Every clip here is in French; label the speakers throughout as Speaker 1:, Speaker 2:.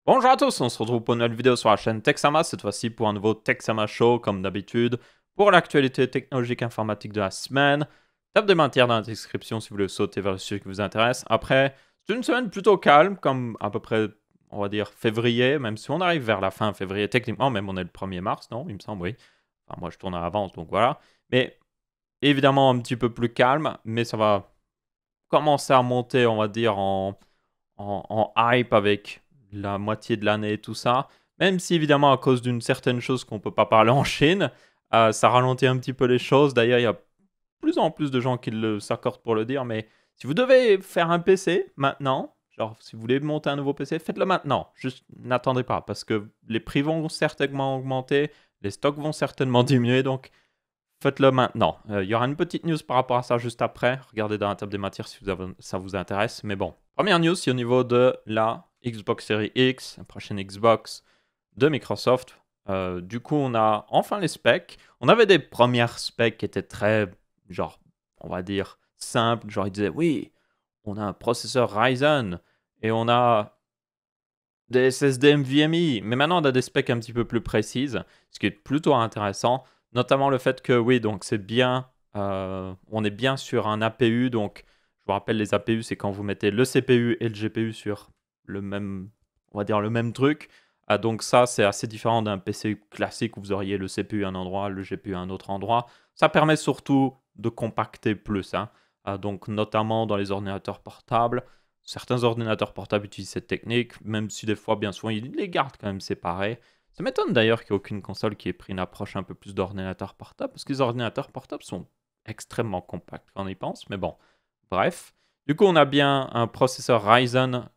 Speaker 1: Bonjour à tous, on se retrouve pour une nouvelle vidéo sur la chaîne Texama, cette fois-ci pour un nouveau Texama Show, comme d'habitude, pour l'actualité technologique informatique de la semaine. Tape de matière dans la description si vous voulez sauter vers le sujet qui vous intéresse. Après, c'est une semaine plutôt calme, comme à peu près, on va dire, février, même si on arrive vers la fin février, techniquement, même on est le 1er mars, non? Il me semble, oui. Enfin, moi je tourne à l'avance, donc voilà. Mais évidemment un petit peu plus calme, mais ça va commencer à monter, on va dire, en hype avec la moitié de l'année et tout ça. Même si évidemment à cause d'une certaine chose qu'on ne peut pas parler en Chine, ça ralentit un petit peu les choses. D'ailleurs, il y a plus en plus de gens qui s'accordent pour le dire, mais si vous devez faire un PC maintenant, genre si vous voulez monter un nouveau PC, faites-le maintenant. Juste n'attendez pas, parce que les prix vont certainement augmenter, les stocks vont certainement diminuer, donc faites-le maintenant. Il y aura une petite news par rapport à ça juste après. Regardez dans la table des matières si ça vous intéresse. Mais bon, première news, c'est au niveau de la Xbox Series X, la prochaine Xbox de Microsoft. Du coup, on a enfin les specs. On avait des premières specs qui étaient très, genre, on va dire, simples. Genre, ils disaient, oui, on a un processeur Ryzen et on a des SSD NVMe. Mais maintenant, on a des specs un petit peu plus précises, ce qui est plutôt intéressant. Notamment le fait que, oui, donc c'est bien, on est bien sur un APU. Donc, je vous rappelle, les APU, c'est quand vous mettez le CPU et le GPU sur le même, on va dire, le même truc. Donc ça, c'est assez différent d'un PC classique où vous auriez le CPU à un endroit, le GPU à un autre endroit. Ça permet surtout de compacter plus, hein. Donc notamment dans les ordinateurs portables. Certains ordinateurs portables utilisent cette technique, même si des fois, bien souvent, ils les gardent quand même séparés. Ça m'étonne d'ailleurs qu'il n'y ait aucune console qui ait pris une approche un peu plus d'ordinateur portable, parce que les ordinateurs portables sont extrêmement compacts quand on y pense, mais bon, bref. Du coup, on a bien un processeur Ryzen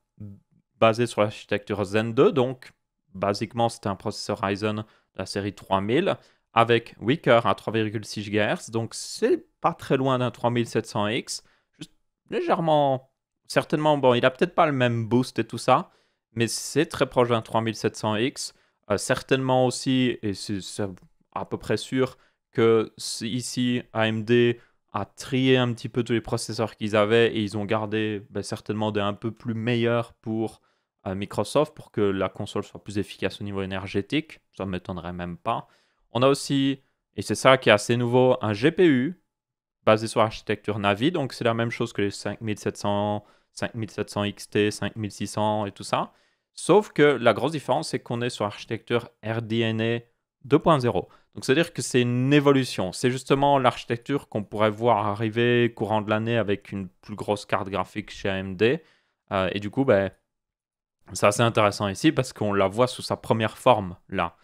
Speaker 1: basé sur l'architecture Zen 2, donc basiquement, c'est un processeur Ryzen de la série 3000 avec 8 cœurs à 3,6 GHz, donc c'est pas très loin d'un 3700X, juste légèrement, certainement, bon, il a peut-être pas le même boost et tout ça, mais c'est très proche d'un 3700X. Certainement aussi, et c'est à peu près sûr, que ici, AMD a trié un petit peu tous les processeurs qu'ils avaient et ils ont gardé certainement des un peu plus meilleurs pour Microsoft pour que la console soit plus efficace au niveau énergétique. Ça ne m'étonnerait même pas. On a aussi, et c'est ça qui est assez nouveau, un GPU basé sur l'architecture Navi. Donc c'est la même chose que les 5700, 5700 XT, 5600 et tout ça. Sauf que la grosse différence, c'est qu'on est sur l'architecture RDNA 2.0. Donc c'est-à-dire que c'est une évolution. C'est justement l'architecture qu'on pourrait voir arriver courant de l'année avec une plus grosse carte graphique chez AMD. Et du coup, ben, c'est assez intéressant ici parce qu'on la voit sous sa première forme là.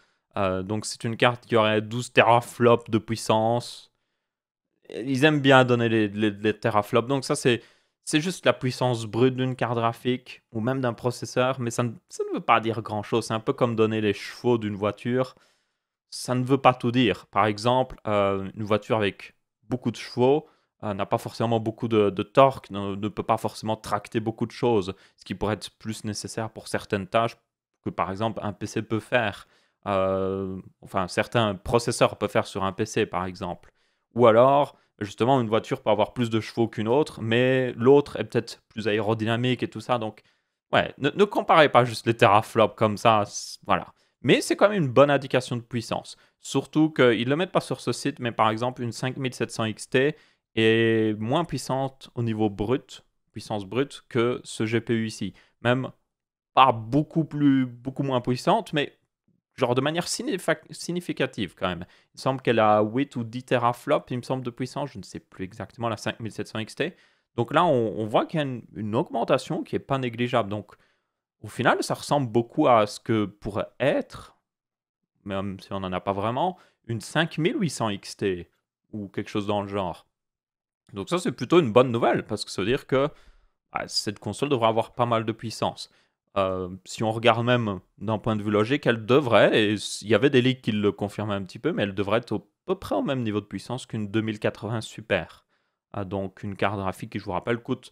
Speaker 1: Donc c'est une carte qui aurait 12 teraflops de puissance. Ils aiment bien donner les teraflops. Donc ça c'est juste la puissance brute d'une carte graphique ou même d'un processeur. Mais ça ne veut pas dire grand-chose. C'est un peu comme donner les chevaux d'une voiture. Ça ne veut pas tout dire. Par exemple, une voiture avec beaucoup de chevaux n'a pas forcément beaucoup de torque, ne peut pas forcément tracter beaucoup de choses, ce qui pourrait être plus nécessaire pour certaines tâches que par exemple un PC peut faire. Enfin, certains processeurs peuvent faire sur un PC par exemple. Ou alors, justement, une voiture peut avoir plus de chevaux qu'une autre, mais l'autre est peut-être plus aérodynamique et tout ça. Donc, ouais, ne comparez pas juste les teraflops comme ça. Voilà. Mais c'est quand même une bonne indication de puissance. Surtout qu'ils ne le mettent pas sur ce site, mais par exemple, une 5700 XT est moins puissante au niveau brut, puissance brute, que ce GPU ici. Même pas beaucoup moins puissante, mais genre de manière significative quand même. Il me semble qu'elle a 8 ou 10 teraflops, il me semble, de puissance. Je ne sais plus exactement la 5700 XT. Donc là, on voit qu'il y a une augmentation qui n'est pas négligeable. Donc au final, ça ressemble beaucoup à ce que pourrait être, même si on n'en a pas vraiment, une 5800 XT ou quelque chose dans le genre. Donc ça, c'est plutôt une bonne nouvelle, parce que ça veut dire que cette console devrait avoir pas mal de puissance. Si on regarde même d'un point de vue logique, elle devrait, et il y avait des leaks qui le confirmaient un petit peu, mais elle devrait être à peu près au même niveau de puissance qu'une 2080 Super. Donc une carte graphique qui, je vous rappelle, coûte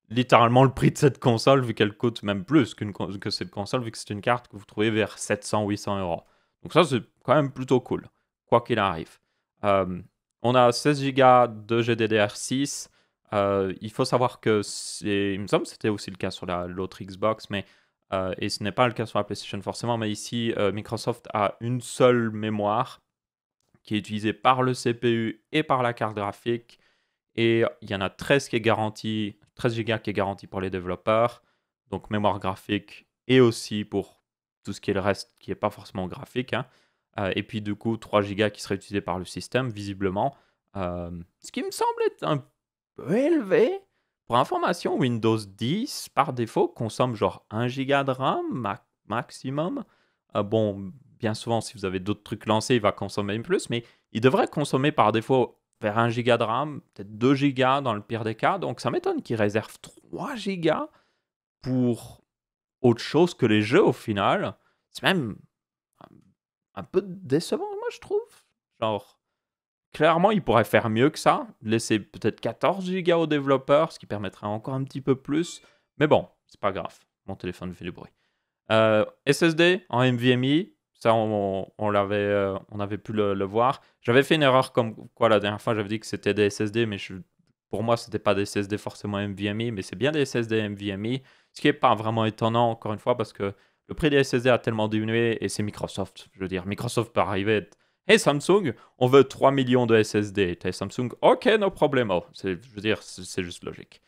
Speaker 1: littéralement le prix de cette console, vu qu'elle coûte même plus que cette console, vu que c'est une carte que vous trouvez vers 700-800 euros. Donc ça, c'est quand même plutôt cool, quoi qu'il arrive. On a 16 Go de GDDR6. Il faut savoir que il me semble que c'était aussi le cas sur l'autre Xbox, mais Et ce n'est pas le cas sur la PlayStation forcément, mais ici, Microsoft a une seule mémoire qui est utilisée par le CPU et par la carte graphique. Et il y en a 13 qui est garantie, 13 Go qui est garanti pour les développeurs, donc mémoire graphique, et aussi pour tout ce qui est le reste qui n'est pas forcément graphique, hein. Et puis du coup, 3 Go qui seraient utilisés par le système, visiblement. Ce qui me semble être un peu élevé. Pour information, Windows 10, par défaut, consomme genre 1 Go de RAM maximum. Bon, bien souvent, si vous avez d'autres trucs lancés, il va consommer plus, mais il devrait consommer par défaut vers 1 Go de RAM, peut-être 2 Go dans le pire des cas. Donc ça m'étonne qu'il réserve 3 Go pour autre chose que les jeux au final. C'est même un peu décevant, moi, je trouve. Genre, clairement, il pourrait faire mieux que ça. Laisser peut-être 14 Go aux développeurs, ce qui permettrait encore un petit peu plus. Mais bon, c'est pas grave. Mon téléphone fait du bruit. SSD en NVMe, ça on avait pu le voir. J'avais fait une erreur comme quoi la dernière fois, j'avais dit que c'était des SSD, mais pour moi, c'était pas des SSD forcément NVMe, mais c'est bien des SSD NVMe, ce qui est pas vraiment étonnant, encore une fois, parce que le prix des SSD a tellement diminué et c'est Microsoft. Je veux dire, Microsoft peut arriver et Hey Samsung, on veut 3 millions de SSD. T'es Samsung, ok, no problemo. Je veux dire, c'est juste logique.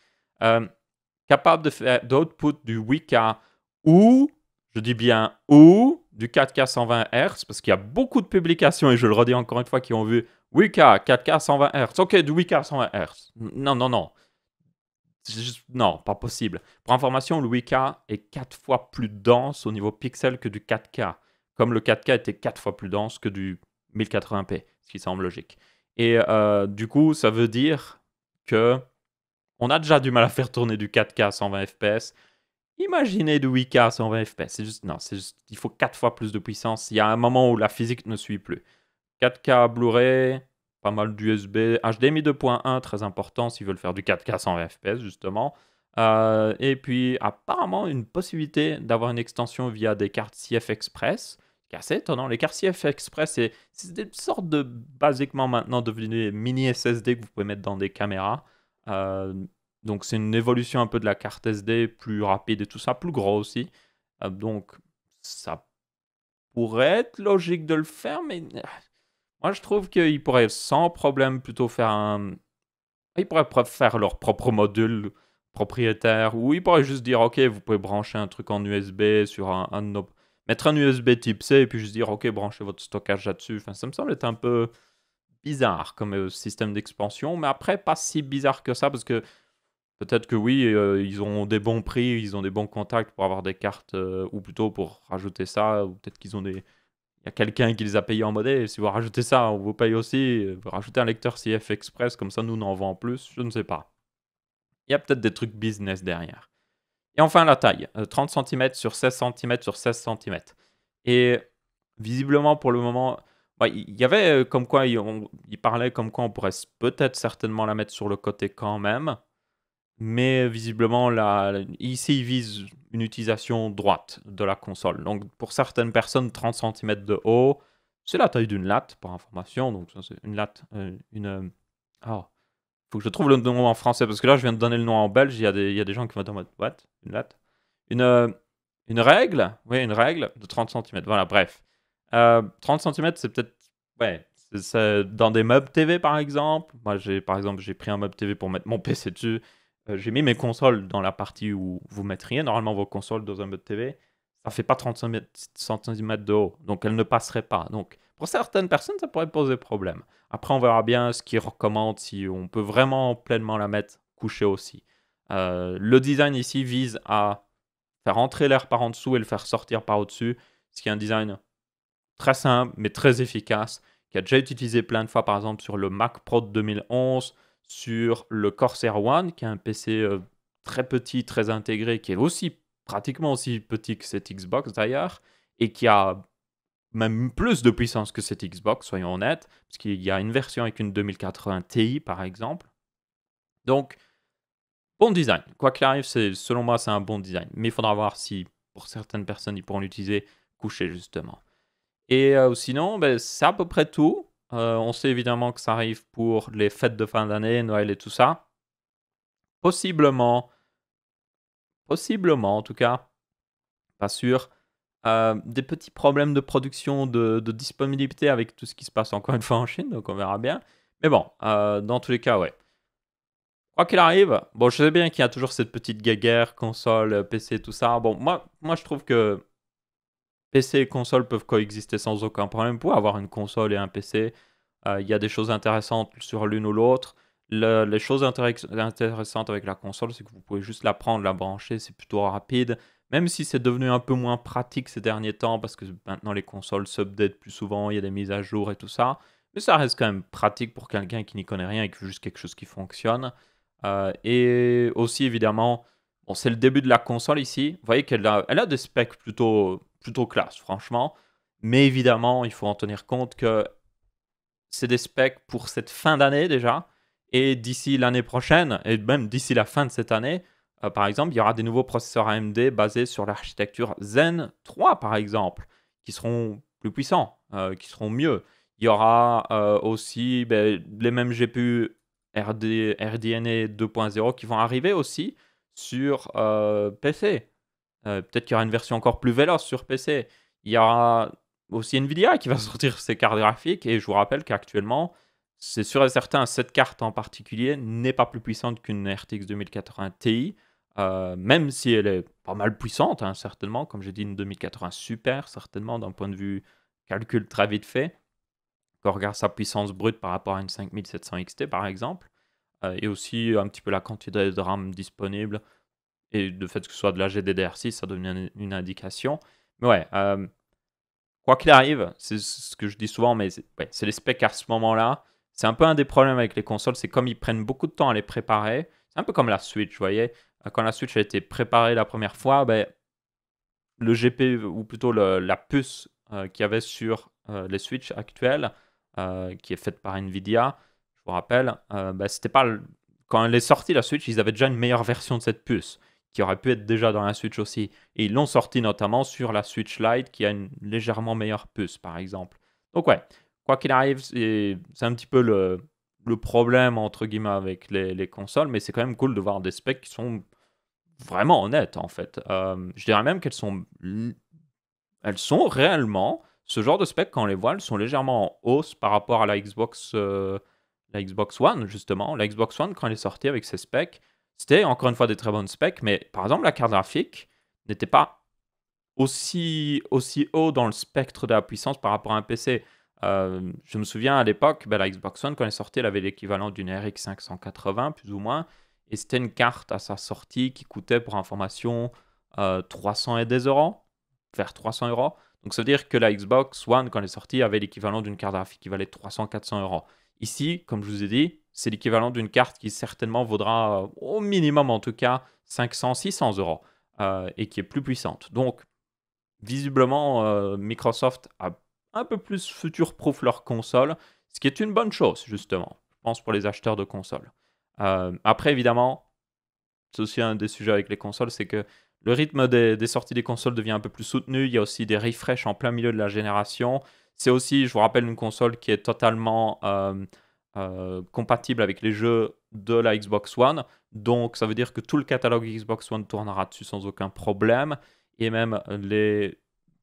Speaker 1: Capable de faire d'output du 8K ou, je dis bien ou, du 4K 120 Hz, parce qu'il y a beaucoup de publications, et je le redis encore une fois, qui ont vu 8K, 4K 120 Hz. Ok, du 8K 120 Hz. Non, non, non. Non, pas possible. Pour information, le 8K est 4 fois plus dense au niveau pixel que du 4K. Comme le 4K était 4 fois plus dense que du 1080p, ce qui semble logique. Et du coup, ça veut dire que on a déjà du mal à faire tourner du 4K à 120 fps. Imaginez du 8K à 120 fps. C'est juste, il faut 4 fois plus de puissance. Il y a un moment où la physique ne suit plus. 4K Blu-ray, pas mal d'USB, HDMI 2.1, très important s'ils veulent faire du 4K à 120 fps, justement. Et puis, apparemment, une possibilité d'avoir une extension via des cartes CF Express, qui est assez étonnant. Les cartes CF Express, c'est des sortes de, basiquement maintenant, devenues mini SSD que vous pouvez mettre dans des caméras. Euh, donc, c'est une évolution un peu de la carte SD, plus rapide et tout ça, plus gros aussi. Donc, ça pourrait être logique de le faire, mais moi, je trouve qu'ils pourraient sans problème plutôt faire un. Ils pourraient faire leur propre module propriétaire ou ils pourraient juste dire ok, vous pouvez brancher un truc en USB sur un de nos. Mettre un USB type C et puis juste dire ok, branchez votre stockage là-dessus. Enfin, ça me semble être un peu bizarre comme système d'expansion, mais après, pas si bizarre que ça parce que peut-être que oui, ils ont des bons prix, ils ont des bons contacts pour avoir des cartes ou plutôt pour rajouter ça, ou peut-être qu'ils ont des il y a quelqu'un qui les a payés en modèle. Et si vous rajoutez ça, on vous paye aussi. Vous rajoutez un lecteur CF Express, comme ça, nous, on en vend plus. Je ne sais pas. Il y a peut-être des trucs business derrière. Et enfin, la taille. 30 cm sur 16 cm sur 16 cm. Et visiblement, pour le moment, il y avait comme quoi, il parlait comme quoi on pourrait peut-être certainement la mettre sur le côté quand même. Mais visiblement, ici, il vise une utilisation droite de la console. Donc, pour certaines personnes, 30 cm de haut, c'est la taille d'une latte, par information. Donc, ça, c'est une latte. Oh, faut que je trouve le nom en français, parce que là, je viens de donner le nom en belge. Il y a des gens qui vont dire, what? Une latte? Une, euh, une règle? Oui, une règle de 30 cm. Voilà, bref. 30 cm, c'est peut-être. Ouais, c'est dans des meubles TV, par exemple. Moi, par exemple, j'ai pris un meuble TV pour mettre mon PC dessus. J'ai mis mes consoles dans la partie où vous mettriez normalement vos consoles dans un mode TV. Ça fait pas 30 cm de haut, donc elles ne passeraient pas. Donc pour certaines personnes, ça pourrait poser problème. Après, on verra bien ce qu'ils recommandent, si on peut vraiment pleinement la mettre couchée aussi. Le design ici vise à faire entrer l'air par en dessous et le faire sortir par au-dessus, ce qui est un design très simple mais très efficace, qui a déjà été utilisé plein de fois, par exemple sur le Mac Pro de 2011, sur le Corsair One, qui est un PC très petit, très intégré, qui est aussi pratiquement aussi petit que cette Xbox d'ailleurs, et qui a même plus de puissance que cette Xbox, soyons honnêtes, parce qu'il y a une version avec une 2080 Ti par exemple. Donc, bon design. Quoi qu'il arrive, selon moi, c'est un bon design. Mais il faudra voir si, pour certaines personnes, ils pourront l'utiliser couché justement. Et sinon, ben, c'est à peu près tout. On sait évidemment que ça arrive pour les fêtes de fin d'année, Noël et tout ça. Possiblement en tout cas, pas sûr. Des petits problèmes de production, de disponibilité avec tout ce qui se passe encore une fois en Chine, donc on verra bien. Mais bon, dans tous les cas, ouais. Quoi qu'il arrive, bon, je sais bien qu'il y a toujours cette petite guéguerre, console, PC, tout ça. Bon, moi je trouve que PC et console peuvent coexister sans aucun problème. Vous pouvez avoir une console et un PC. Il y a des choses intéressantes sur l'une ou l'autre. Les choses intéressantes avec la console, c'est que vous pouvez juste la prendre, la brancher, c'est plutôt rapide. Même si c'est devenu un peu moins pratique ces derniers temps, parce que maintenant les consoles s'updatent plus souvent, il y a des mises à jour et tout ça. Mais ça reste quand même pratique pour quelqu'un qui n'y connaît rien et qui veut juste quelque chose qui fonctionne. Et aussi, évidemment, bon, c'est le début de la console ici. Vous voyez elle a des specs plutôt classe, franchement. Mais évidemment, il faut en tenir compte que c'est des specs pour cette fin d'année déjà. Et d'ici l'année prochaine, et même d'ici la fin de cette année, par exemple, il y aura des nouveaux processeurs AMD basés sur l'architecture Zen 3, par exemple, qui seront plus puissants, qui seront mieux. Il y aura aussi les mêmes GPU RDNA 2.0 qui vont arriver aussi sur PC. Peut-être qu'il y aura une version encore plus véloce sur PC. Il y aura aussi Nvidia qui va sortir ses cartes graphiques. Et je vous rappelle qu'actuellement, c'est sûr et certain, cette carte en particulier n'est pas plus puissante qu'une RTX 2080 Ti. Même si elle est pas mal puissante, hein, certainement. Comme j'ai dit, une 2080 super, certainement, d'un point de vue calcul très vite fait. Quand on regarde sa puissance brute par rapport à une 5700 XT, par exemple. Et aussi un petit peu la quantité de RAM disponible. Et le fait que ce soit de la GDDR6, ça donne une indication. Mais ouais, quoi qu'il arrive, c'est ce que je dis souvent, mais c'est les specs à ce moment-là. C'est un peu un des problèmes avec les consoles, c'est comme ils prennent beaucoup de temps à les préparer. C'est un peu comme la Switch, vous voyez. Quand la Switch a été préparée la première fois, le GP, ou plutôt la puce qu'il y avait sur les Switch actuelles, qui est faite par Nvidia, je vous rappelle, c'était pas quand elle est sortie la Switch, ils avaient déjà une meilleure version de cette puce qui aurait pu être déjà dans la Switch aussi. Et ils l'ont sorti notamment sur la Switch Lite qui a une légèrement meilleure puce, par exemple. Donc ouais, quoi qu'il arrive, c'est un petit peu le problème, entre guillemets, avec les consoles, mais c'est quand même cool de voir des specs qui sont vraiment honnêtes, en fait. Je dirais même elles sont réellement, ce genre de specs, quand on les voit, elles sont légèrement en hausse par rapport à la Xbox One, justement. La Xbox One, quand elle est sortie avec ses specs, c'était encore une fois des très bonnes specs, mais par exemple, la carte graphique n'était pas aussi haut dans le spectre de la puissance par rapport à un PC. Je me souviens à l'époque, la Xbox One, quand elle est sortie, elle avait l'équivalent d'une RX 580, plus ou moins, et c'était une carte à sa sortie qui coûtait, pour information, 300 et des euros, vers 300 euros. Donc ça veut dire que la Xbox One, quand elle est sortie, avait l'équivalent d'une carte graphique qui valait 300-400 euros. Ici, comme je vous ai dit, c'est l'équivalent d'une carte qui certainement vaudra, au minimum en tout cas, 500-600 euros, et qui est plus puissante. Donc, visiblement, Microsoft a un peu plus future-proof leur console, ce qui est une bonne chose, justement, je pense, pour les acheteurs de consoles. Après, évidemment, c'est aussi un des sujets avec les consoles, c'est que le rythme des sorties des consoles devient un peu plus soutenu. Il y a aussi des refreshs en plein milieu de la génération. C'est aussi, je vous rappelle, une console qui est totalement compatible avec les jeux de la Xbox One. Donc, ça veut dire que tout le catalogue Xbox One tournera dessus sans aucun problème. Et même les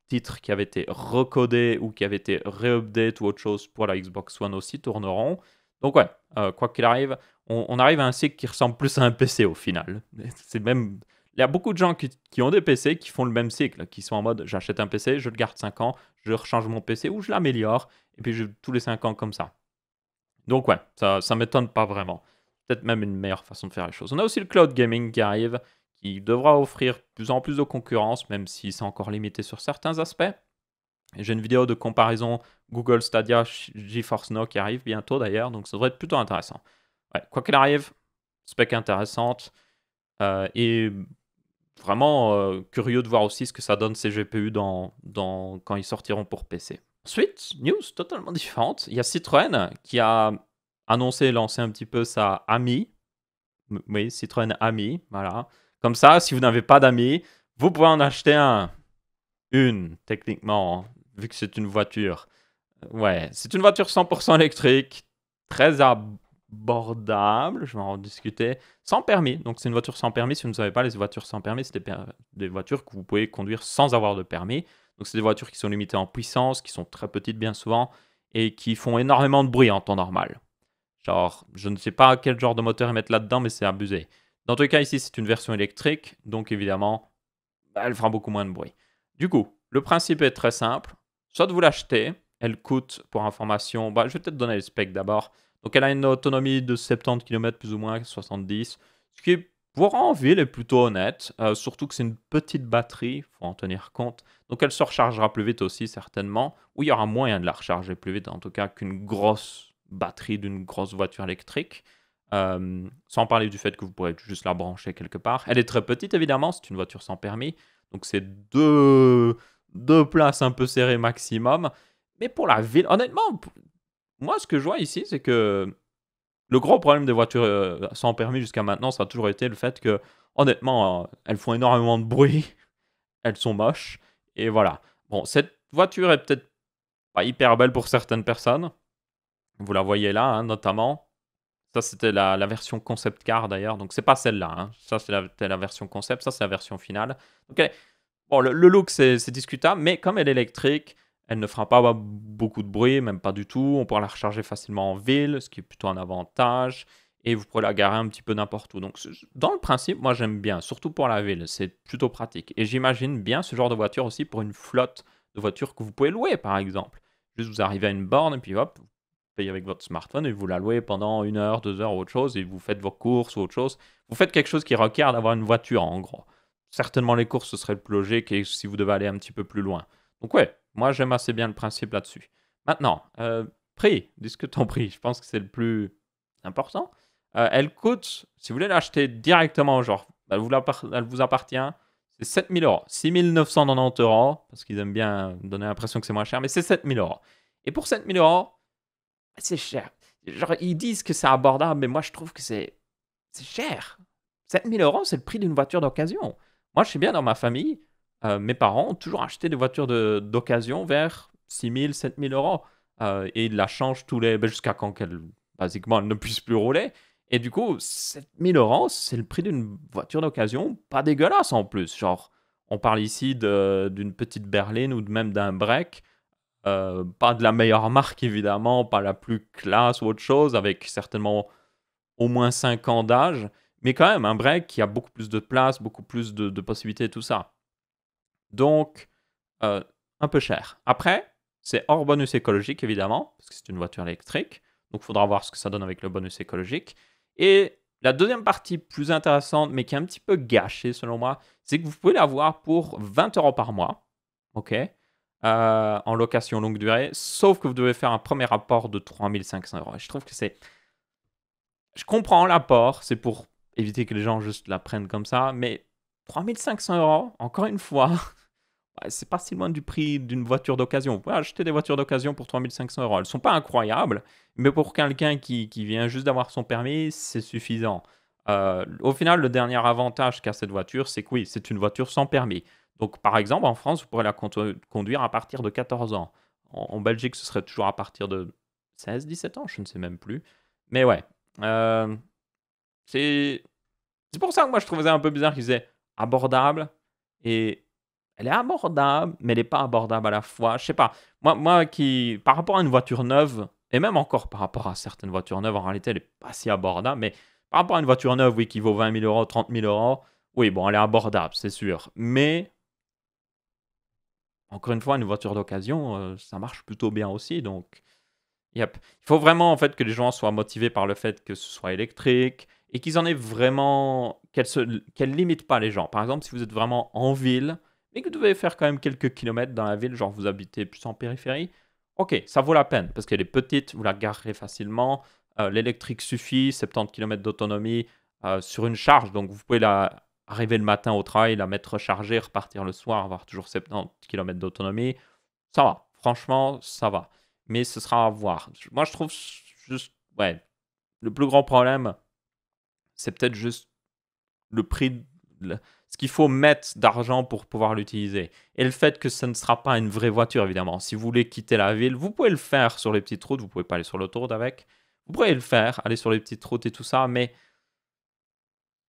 Speaker 1: titres qui avaient été recodés ou qui avaient été re-updates ou autre chose pour la Xbox One aussi tourneront. Donc ouais, quoi qu'il arrive, on arrive à un cycle qui ressemble plus à un PC au final. C'est même... Il y a beaucoup de gens qui ont des PC qui font le même cycle, qui sont en mode j'achète un PC, je le garde 5 ans, je rechange mon PC ou je l'améliore, et puis tous les 5 ans comme ça. Donc ouais, ça m'étonne pas vraiment. Peut-être même une meilleure façon de faire les choses. On a aussi le cloud gaming qui arrive, qui devra offrir de plus en plus de concurrence, même si c'est encore limité sur certains aspects. J'ai une vidéo de comparaison Google Stadia GeForce Now qui arrive bientôt d'ailleurs, donc ça devrait être plutôt intéressant. Ouais, quoi qu'il arrive, spec intéressante, et vraiment curieux de voir aussi ce que ça donne ces GPU quand ils sortiront pour PC. Ensuite, news totalement différente, il y a Citroën qui a annoncé et lancé un petit peu sa Ami. Oui, Citroën Ami, voilà. Comme ça, si vous n'avez pas d'Ami, vous pouvez en acheter une, techniquement, vu que c'est une voiture. Ouais, c'est une voiture 100% électrique, très abordable, je vais en discuter, sans permis. Donc c'est une voiture sans permis. Si vous ne savez pas, les voitures sans permis, c'est des voitures que vous pouvez conduire sans avoir de permis. Donc c'est des voitures qui sont limitées en puissance, qui sont très petites bien souvent, et qui font énormément de bruit en temps normal. Genre, je ne sais pas quel genre de moteur ils mettent là-dedans, mais c'est abusé. Dans tous les cas, ici, c'est une version électrique, donc évidemment, elle fera beaucoup moins de bruit. Du coup, le principe est très simple. Soit vous l'achetez, elle coûte, pour information, je vais peut-être donner les specs d'abord. Donc elle a une autonomie de 70 km plus ou moins, 70, ce qui pour en ville est plutôt honnête, surtout que c'est une petite batterie, il faut en tenir compte. Donc elle se rechargera plus vite aussi certainement, ou il y aura moyen de la recharger plus vite en tout cas qu'une grosse batterie d'une grosse voiture électrique. Sans parler du fait que vous pourrez juste la brancher quelque part. Elle est très petite évidemment, c'est une voiture sans permis, donc c'est deux places un peu serrées maximum. Mais pour la ville, honnêtement, moi ce que je vois ici, c'est que le gros problème des voitures sans permis jusqu'à maintenant, ça a toujours été le fait que, honnêtement, elles font énormément de bruit, elles sont moches, et voilà. Bon, cette voiture est peut-être pas hyper belle pour certaines personnes. Vous la voyez là, hein, notamment. Ça, c'était la version concept car d'ailleurs, donc c'est pas celle-là. Hein. Ça, c'était la version concept, ça, c'est la version finale. Donc, bon, le look, c'est discutable, mais comme elle est électrique, elle ne fera pas beaucoup de bruit, même pas du tout. On pourra la recharger facilement en ville, ce qui est plutôt un avantage. Et vous pourrez la garer un petit peu n'importe où. Donc, dans le principe, moi, j'aime bien, surtout pour la ville. C'est plutôt pratique. Et j'imagine bien ce genre de voiture aussi pour une flotte de voitures que vous pouvez louer, par exemple. Juste, vous arrivez à une borne et puis hop, vous payez avec votre smartphone et vous la louez pendant 1 heure, 2 heures ou autre chose. Et vous faites vos courses ou autre chose. Vous faites quelque chose qui requiert d'avoir une voiture, en gros. Certainement, les courses, ce serait le plus logique et si vous devez aller un petit peu plus loin. Donc, ouais, moi, j'aime assez bien le principe là-dessus. Maintenant, prix, discutons prix. Je pense que c'est le plus important. Elle coûte, si vous voulez l'acheter directement, genre, elle vous appartient, c'est 7000 euros. 6990 euros, parce qu'ils aiment bien donner l'impression que c'est moins cher, mais c'est 7000 euros. Et pour 7000 euros, c'est cher. Genre, ils disent que c'est abordable, mais moi, je trouve que c'est cher. 7000 euros, c'est le prix d'une voiture d'occasion. Moi, je suis bien dans ma famille. Mes parents ont toujours acheté des voitures d'occasion vers 6000, 7000 euros. Et ils la changent jusqu'à quand basiquement, elle ne puisse plus rouler. Et du coup, 7000 euros, c'est le prix d'une voiture d'occasion, pas dégueulasse en plus. Genre, on parle ici d'une petite berline ou même d'un break. Pas de la meilleure marque, évidemment, pas la plus classe ou autre chose, avec certainement au moins 5 ans d'âge, mais quand même un break qui a beaucoup plus de place, beaucoup plus de possibilités et tout ça. Donc, un peu cher. Après, c'est hors bonus écologique, évidemment, parce que c'est une voiture électrique. Donc, il faudra voir ce que ça donne avec le bonus écologique. Et la deuxième partie plus intéressante, mais qui est un petit peu gâchée selon moi, c'est que vous pouvez l'avoir pour 20 euros par mois, ok, en location longue durée, sauf que vous devez faire un premier apport de 3500 euros. Et je trouve que c'est... Je comprends l'apport, c'est pour éviter que les gens juste la prennent comme ça, mais 3500 euros, encore une fois, c'est pas si loin du prix d'une voiture d'occasion. Vous pouvez acheter des voitures d'occasion pour 3500 euros. Elles sont pas incroyables, mais pour quelqu'un qui vient juste d'avoir son permis, c'est suffisant. Au final, le dernier avantage qu'a cette voiture, c'est que oui, c'est une voiture sans permis. Donc, par exemple, en France, vous pourrez la conduire à partir de 14 ans. En Belgique, ce serait toujours à partir de 16, 17 ans, je ne sais même plus. Mais ouais, euh, c'est pour ça que moi je trouvais ça un peu bizarre qu'ils disaient abordable et elle est abordable, mais elle n'est pas abordable à la fois. Je sais pas. Moi qui, par rapport à une voiture neuve, et même encore par rapport à certaines voitures neuves, en réalité elle n'est pas si abordable, mais par rapport à une voiture neuve, oui, qui vaut 20 000 euros, 30 000 euros, oui, bon, elle est abordable, c'est sûr. Mais encore une fois, une voiture d'occasion, ça marche plutôt bien aussi, donc. Yep. Il faut vraiment en fait que les gens soient motivés par le fait que ce soit électrique et qu'ils en aient vraiment qu'elle limite pas les gens. Par exemple, si vous êtes vraiment en ville mais que vous devez faire quand même quelques kilomètres dans la ville, genre vous habitez plus en périphérie, ok, ça vaut la peine parce qu'elle est petite, vous la garerez facilement. L'électrique suffit, 70 km d'autonomie sur une charge, donc vous pouvez arriver le matin au travail, la mettre rechargée, repartir le soir, avoir toujours 70 km d'autonomie. Ça va, franchement, ça va, mais ce sera à voir. Moi, je trouve juste, ouais, le plus grand problème, c'est peut-être juste le prix, ce qu'il faut mettre d'argent pour pouvoir l'utiliser. Et le fait que ce ne sera pas une vraie voiture, évidemment. Si vous voulez quitter la ville, vous pouvez le faire sur les petites routes, vous pouvez pas aller sur l'autoroute avec. Vous pourrez le faire, aller sur les petites routes et tout ça, mais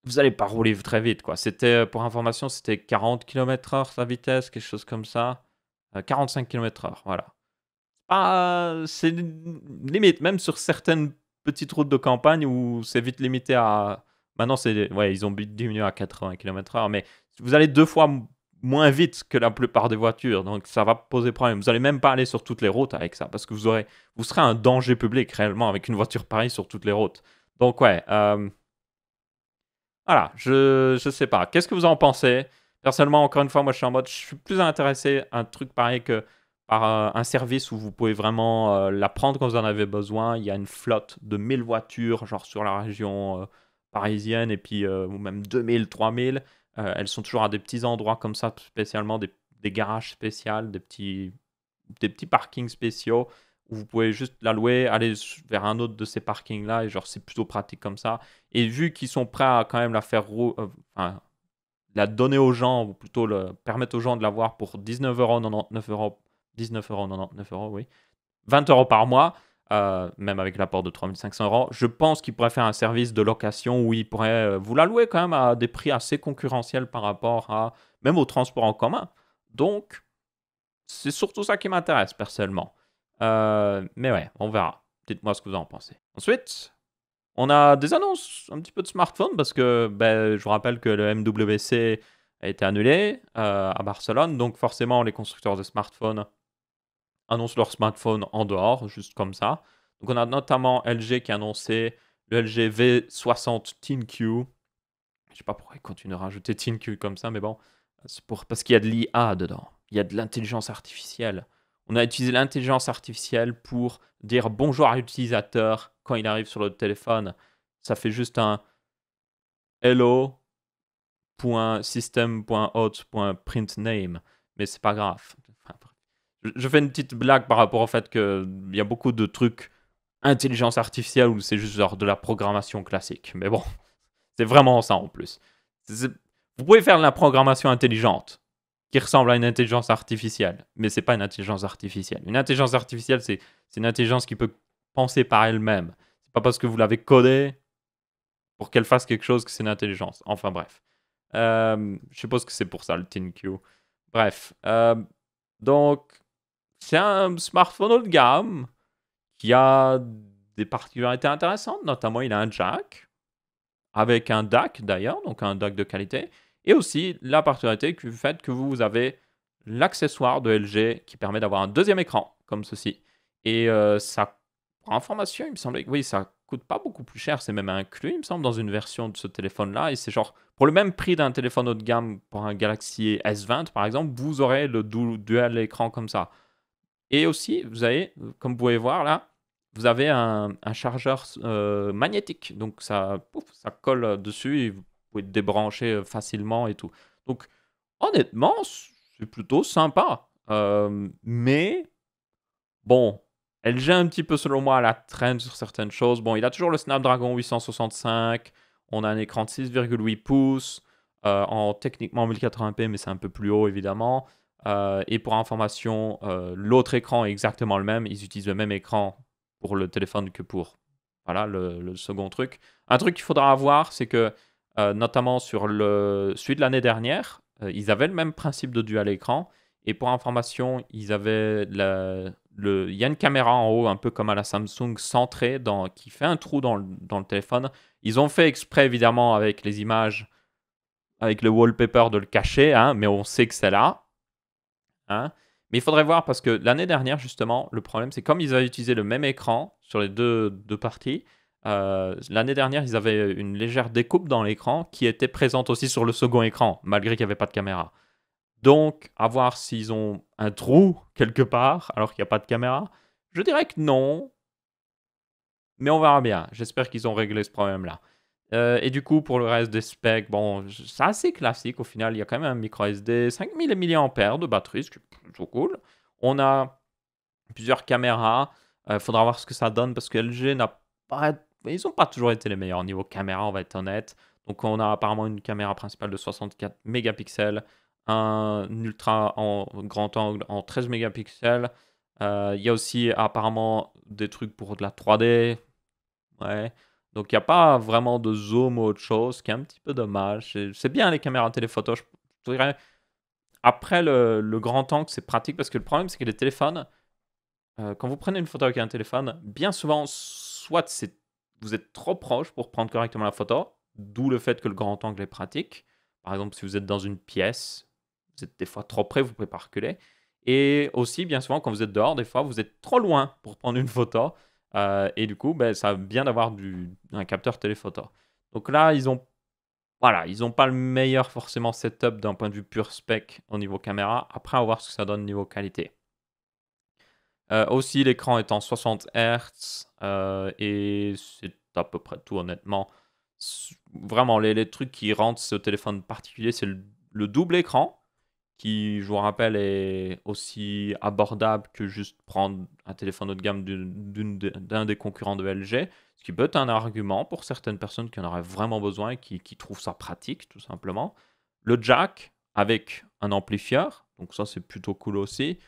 Speaker 1: vous allez pas rouler très vite, quoi. C'était, pour information, c'était 40 km/h sa vitesse, quelque chose comme ça. 45 km/h, voilà. C'est limite, même sur certaines petites routes de campagne où c'est vite limité à. Maintenant, ouais, ils ont diminué à 80 km/h, mais vous allez 2 fois moins vite que la plupart des voitures, donc ça va poser problème. Vous allez même pas aller sur toutes les routes avec ça, parce que vous serez un danger public réellement avec une voiture pareille sur toutes les routes. Donc ouais, voilà, je sais pas. Qu'est-ce que vous en pensez? Personnellement, encore une fois, moi je suis en mode, je suis plus intéressé à un truc pareil que par un service où vous pouvez vraiment la prendre quand vous en avez besoin. Il y a une flotte de 1000 voitures, genre sur la région parisienne, et puis ou même 2000, 3000. Elles sont toujours à des petits endroits comme ça, spécialement des garages spéciaux, des petits parkings spéciaux où vous pouvez juste la louer, aller vers un autre de ces parkings-là, et genre c'est plutôt pratique comme ça. Et vu qu'ils sont prêts à quand même la faire enfin, la donner aux gens, ou plutôt permettre aux gens de l'avoir pour 19,99 euros, 19,99 euros, oui, 20 euros par mois, même avec l'apport de 3500 euros, je pense qu'ils pourraient faire un service de location où ils pourraient vous la louer quand même à des prix assez concurrentiels par rapport à même au transport en commun. Donc, c'est surtout ça qui m'intéresse personnellement. Mais ouais, on verra. Dites-moi ce que vous en pensez. Ensuite, on a des annonces un petit peu de smartphones parce que ben, je vous rappelle que le MWC a été annulé à Barcelone. Donc forcément, les constructeurs de smartphones annoncent leurs smartphones en dehors, juste comme ça. Donc on a notamment LG qui a annoncé le LG V60 ThinQ. Je sais pas pourquoi ils continuent de rajouter ThinQ comme ça, mais bon, parce qu'il y a de l'IA dedans. Il y a de l'intelligence artificielle. On a utilisé l'intelligence artificielle pour dire bonjour à l'utilisateur quand il arrive sur le téléphone. Ça fait juste un hello.system.out.printName, mais c'est pas grave. Enfin, je fais une petite blague par rapport au fait qu'il y a beaucoup de trucs intelligence artificielle où c'est juste genre de la programmation classique. Mais bon, c'est vraiment ça en plus. Vous pouvez faire de la programmation intelligente qui ressemble à une intelligence artificielle, mais c'est pas une intelligence artificielle. Une intelligence artificielle, c'est une intelligence qui peut penser par elle-même. C'est pas parce que vous l'avez codée pour qu'elle fasse quelque chose que c'est une intelligence. Enfin bref. Je suppose que c'est pour ça le ThinQ. Bref. Donc, c'est un smartphone haut de gamme qui a des particularités intéressantes. Notamment, il a un jack avec un DAC d'ailleurs, donc un DAC de qualité. Et aussi la particularité du fait que vous avez l'accessoire de LG qui permet d'avoir un deuxième écran, comme ceci. Et ça, pour information, il me semblait que oui, ça coûte pas beaucoup plus cher, c'est même inclus, il me semble, dans une version de ce téléphone-là. Et c'est genre, pour le même prix d'un téléphone haut de gamme, pour un Galaxy S20 par exemple, vous aurez le dual écran comme ça. Et aussi, vous avez, comme vous pouvez voir là, vous avez un chargeur magnétique. Donc ça colle dessus et vous pouvez débrancher facilement et tout. Donc honnêtement, c'est plutôt sympa. Mais bon, elle gère un petit peu selon moi à la traîne sur certaines choses. Bon, il a toujours le Snapdragon 865. On a un écran de 6,8 pouces en techniquement 1080p, mais c'est un peu plus haut évidemment. Et pour information, l'autre écran est exactement le même. Ils utilisent le même écran pour le téléphone que pour voilà, le second truc. Un truc qu'il faudra avoir, c'est que notamment sur celui de l'année dernière, ils avaient le même principe de dual écran. Et pour information, ils avaient il y a une caméra en haut, un peu comme à la Samsung, centrée, qui fait un trou dans le téléphone. Ils ont fait exprès, évidemment, avec les images, avec le wallpaper, de le cacher, hein, mais on sait que c'est là. Hein. Mais il faudrait voir parce que l'année dernière, justement, le problème, c'est comme ils avaient utilisé le même écran sur les deux parties, l'année dernière, ils avaient une légère découpe dans l'écran qui était présente aussi sur le second écran, malgré qu'il n'y avait pas de caméra. Donc, à voir s'ils ont un trou quelque part alors qu'il n'y a pas de caméra. Je dirais que non, mais on verra bien. J'espère qu'ils ont réglé ce problème-là. Et du coup, pour le reste des specs, bon, c'est assez classique au final. Il y a quand même un micro SD, 5000 mAh de batterie, ce qui est plutôt cool. On a plusieurs caméras. Il faudra voir ce que ça donne parce que LG n'a pas. Ils n'ont pas toujours été les meilleurs au niveau caméra, on va être honnête. Donc, on a apparemment une caméra principale de 64 mégapixels, un ultra en grand angle en 13 mégapixels. Il y a aussi apparemment des trucs pour de la 3D. Ouais. Donc il y a pas vraiment de zoom ou autre chose, ce qui est un petit peu dommage. C'est bien les caméras téléphoto, je dirais. Après le grand angle, c'est pratique parce que le problème, c'est que les téléphones, quand vous prenez une photo avec un téléphone, bien souvent, soit vous êtes trop proche pour prendre correctement la photo, d'où le fait que le grand angle est pratique. Par exemple, si vous êtes dans une pièce, vous êtes des fois trop près, vous ne pouvez pas reculer. Et aussi, bien souvent, quand vous êtes dehors, des fois, vous êtes trop loin pour prendre une photo. Et du coup, ben, ça bien d'avoir un capteur téléphoto. Donc là, voilà, ils ont pas le meilleur forcément setup d'un point de vue pur spec au niveau caméra. Après, on va voir ce que ça donne niveau qualité. Aussi, l'écran est en 60 Hz et c'est à peu près tout, honnêtement. Vraiment, les trucs qui rendent ce téléphone particulier, c'est le double écran qui, je vous rappelle, est aussi abordable que juste prendre un téléphone haut de gamme d'un des concurrents de LG, ce qui peut être un argument pour certaines personnes qui en auraient vraiment besoin et qui trouvent ça pratique, tout simplement. Le jack avec un amplifieur, donc ça c'est plutôt cool aussi.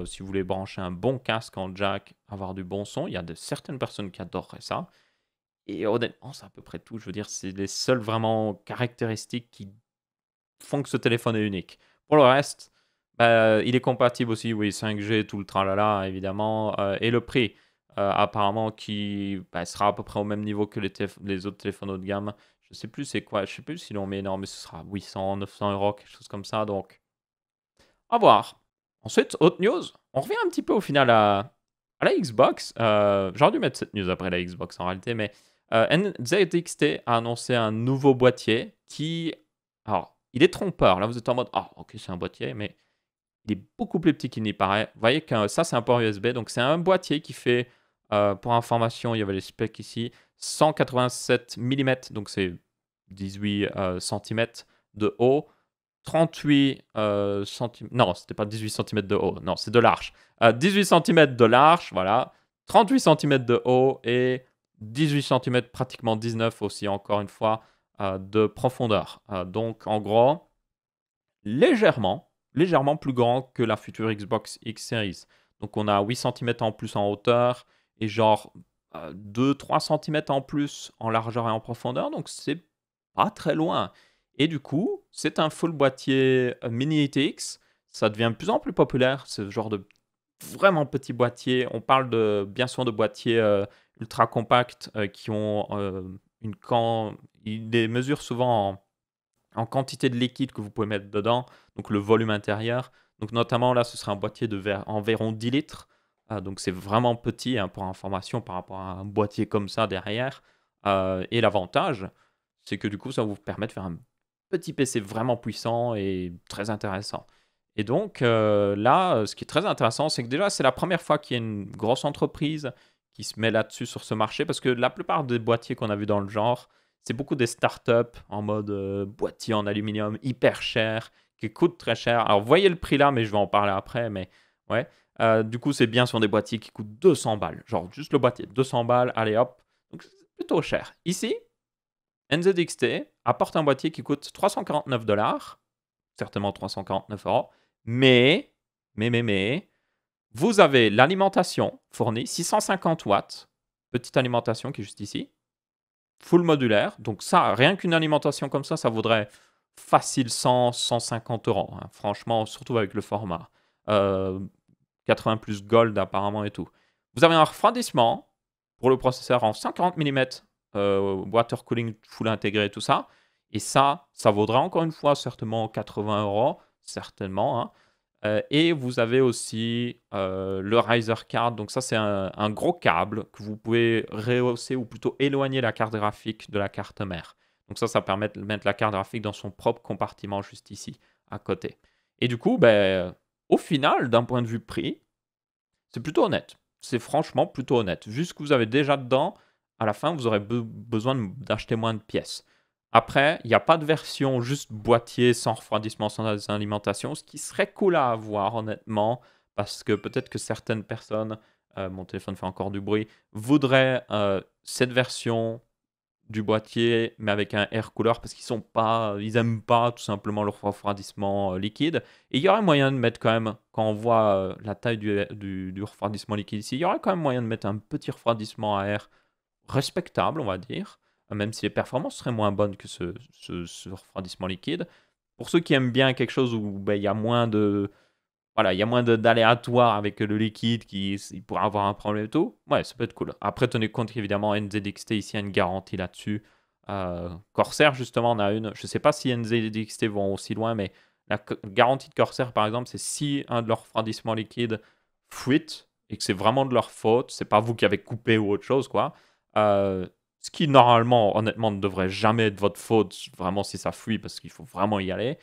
Speaker 1: Si vous voulez brancher un bon casque en jack, avoir du bon son, il y a certaines personnes qui adoreraient ça. Et honnêtement, c'est à peu près tout. Je veux dire, c'est les seules vraiment caractéristiques qui font que ce téléphone est unique. Pour le reste, bah, il est compatible aussi, oui, 5G, tout le tralala, évidemment. Et le prix, apparemment, qui bah, sera à peu près au même niveau que les autres téléphones haut de gamme. Je sais plus c'est quoi, je sais plus si l'on met énorme, mais ce sera 800, 900 euros, quelque chose comme ça. Donc, à voir. Ensuite, autre news, on revient un petit peu au final à la Xbox. J'aurais dû mettre cette news après la Xbox en réalité, mais NZXT a annoncé un nouveau boîtier qui. Alors, il est trompeur. Là, vous êtes en mode ah, ok, c'est un boîtier, mais il est beaucoup plus petit qu'il n'y paraît. Vous voyez que ça, c'est un port USB. Donc, c'est un boîtier qui fait, pour information, il y avait les specs ici, 187 mm, donc c'est 18 cm de haut. 38 cm. Non, c'était pas 18 cm de haut, non, c'est de large. 18 cm de large, voilà. 38 cm de haut et 18 cm, pratiquement 19 aussi, encore une fois, de profondeur. Donc, en gros, légèrement plus grand que la future Xbox X Series. Donc, on a 8 cm en plus en hauteur et genre 2-3 cm en plus en largeur et en profondeur. Donc, c'est pas très loin. Et du coup, c'est un full boîtier mini ITX. Ça devient de plus en plus populaire, ce genre de vraiment petit boîtier. On parle bien souvent de boîtiers ultra compacts qui ont ils les mesurent souvent en quantité de liquide que vous pouvez mettre dedans, donc le volume intérieur. Donc notamment là, ce sera un boîtier de environ 10 litres. Donc c'est vraiment petit hein, pour information par rapport à un boîtier comme ça derrière. Et l'avantage, c'est que du coup, ça vous permet de faire un petit PC vraiment puissant et très intéressant. Et donc là, ce qui est très intéressant, c'est que déjà, c'est la première fois qu'il y a une grosse entreprise qui se met là-dessus sur ce marché, parce que la plupart des boîtiers qu'on a vus dans le genre, c'est beaucoup des startups en mode boîtier en aluminium hyper cher, qui coûtent très cher. Alors, vous voyez le prix là, mais je vais en parler après, mais ouais. Du coup, c'est bien sur des boîtiers qui coûtent 200 balles. Genre, juste le boîtier, 200 balles, allez hop. Donc, c'est plutôt cher. Ici, NZXT apporte un boîtier qui coûte 349 dollars, certainement 349 euros, mais, vous avez l'alimentation fournie, 650 watts, petite alimentation qui est juste ici, full modulaire. Donc ça, rien qu'une alimentation comme ça vaudrait facile 100, 150 euros. Hein. Franchement, surtout avec le format. 80 plus gold apparemment et tout. Vous avez un refroidissement pour le processeur en 140 mm, water cooling full intégré, tout ça. Et ça vaudra encore une fois certainement 80 euros, certainement. Hein. Et vous avez aussi le riser card. Donc ça, c'est un gros câble que vous pouvez rehausser ou plutôt éloigner la carte graphique de la carte mère. Donc ça permet de mettre la carte graphique dans son propre compartiment juste ici, à côté. Et du coup, ben, au final, d'un point de vue prix, c'est plutôt honnête. C'est franchement plutôt honnête. Vu ce que vous avez déjà dedans, à la fin, vous aurez besoin d'acheter moins de pièces. Après, il n'y a pas de version juste boîtier, sans refroidissement, sans alimentation, ce qui serait cool à avoir, honnêtement, parce que peut-être que certaines personnes, mon téléphone fait encore du bruit, voudraient cette version du boîtier, mais avec un air cooler, parce ils aiment pas tout simplement le refroidissement liquide. Et il y aurait moyen de mettre quand même, quand on voit la taille du refroidissement liquide ici, il y aurait quand même moyen de mettre un petit refroidissement à air respectable, on va dire, même si les performances seraient moins bonnes que ce refroidissement liquide. Pour ceux qui aiment bien quelque chose où ben, il y a moins de... Voilà, il y a moins d'aléatoires avec le liquide il pourrait avoir un problème et tout. Ouais, ça peut être cool. Après, tenez compte qu'évidemment, NZXT ici a une garantie là-dessus. Corsair, justement, on a une. Je ne sais pas si NZXT vont aussi loin, mais la garantie de Corsair, par exemple, c'est si un de leurs refroidissements liquides fuite et que c'est vraiment de leur faute, c'est pas vous qui avez coupé ou autre chose, quoi. Ce qui, normalement, honnêtement, ne devrait jamais être votre faute, vraiment, si ça fuit, parce qu'il faut vraiment y aller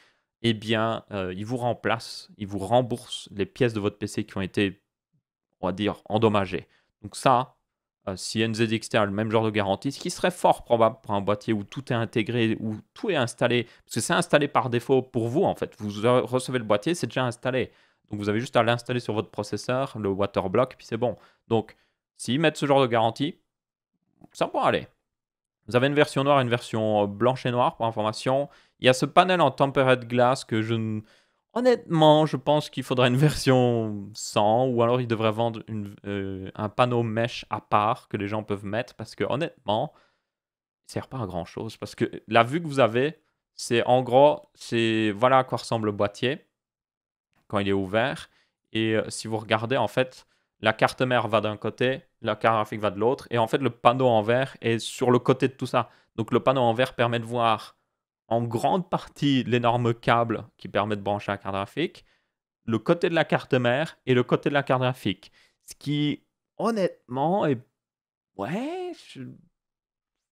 Speaker 1: eh bien, il vous remplace, il vous rembourse les pièces de votre PC qui ont été, on va dire, endommagées. Donc ça, si NZXT a le même genre de garantie, ce qui serait fort probable pour un boîtier où tout est intégré, où tout est installé, parce que c'est installé par défaut pour vous, en fait. Vous recevez le boîtier, c'est déjà installé. Donc vous avez juste à l'installer sur votre processeur, le waterblock, puis c'est bon. Donc, s'ils mettent ce genre de garantie, ça pourrait aller. Vous avez une version noire et une version blanche et noire pour information. Il y a ce panel en tempered glass que honnêtement, je pense qu'il faudrait une version sans ou alors ils devraient vendre un panneau mesh à part que les gens peuvent mettre parce que honnêtement, il ne sert pas à grand chose parce que la vue que vous avez, c'est en gros, voilà à quoi ressemble le boîtier quand il est ouvert. Et si vous regardez, en fait, la carte mère va d'un côté, la carte graphique va de l'autre, et en fait, le panneau en vert est sur le côté de tout ça. Donc, le panneau en vert permet de voir en grande partie l'énorme câble qui permet de brancher la carte graphique, le côté de la carte mère et le côté de la carte graphique. Ce qui, honnêtement, est. Ouais,